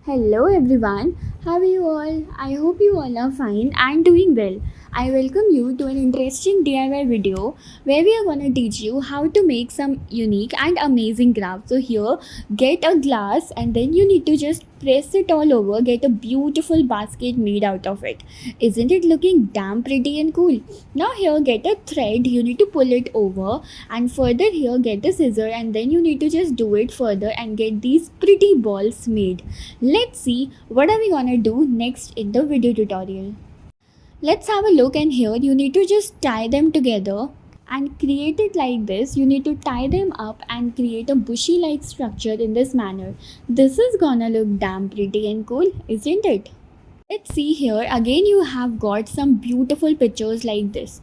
Hello everyone, how are you all? I hope you all are fine and doing well. I welcome you to an interesting DIY video where we are gonna teach you how to make some unique and amazing crafts. So here, get a glass and then you need to just press it all over, get a beautiful basket made out of it. Isn't it looking damn pretty and cool? Now here, get a thread, you need to pull it over and further here get a scissor and then you need to just do it further and get these pretty balls made. Let's see what are we gonna do next in the video tutorial. Let's have a look, and here you need to just tie them together and create it like this. You need to tie them up and create a bushy like structure in this manner. This is gonna look damn pretty and cool, isn't it? Let's see here again, you have got some beautiful pictures like this.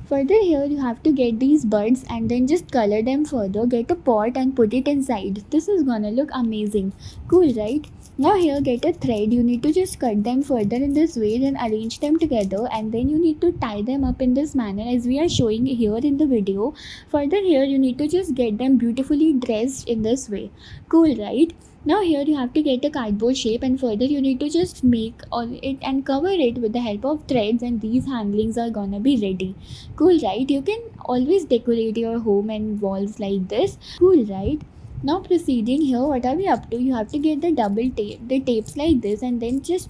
Further here you have to get these buds and then just color them further. Get a pot and put it inside. This is gonna look amazing. Cool, right? Now here get a thread. You need to just cut them further in this way, then arrange them together and then you need to tie them up in this manner as we are showing here in the video. Further here you need to just get them beautifully dressed in this way. Cool, right? Now here you have to get a cardboard shape and further you need to just make all it and cover it with the help of threads, and these handlings are gonna be ready. Cool, right? You can always decorate your home and walls like this. Cool, right? Now proceeding here, what are we up to? You have to get the double tape, the tapes like this, and then just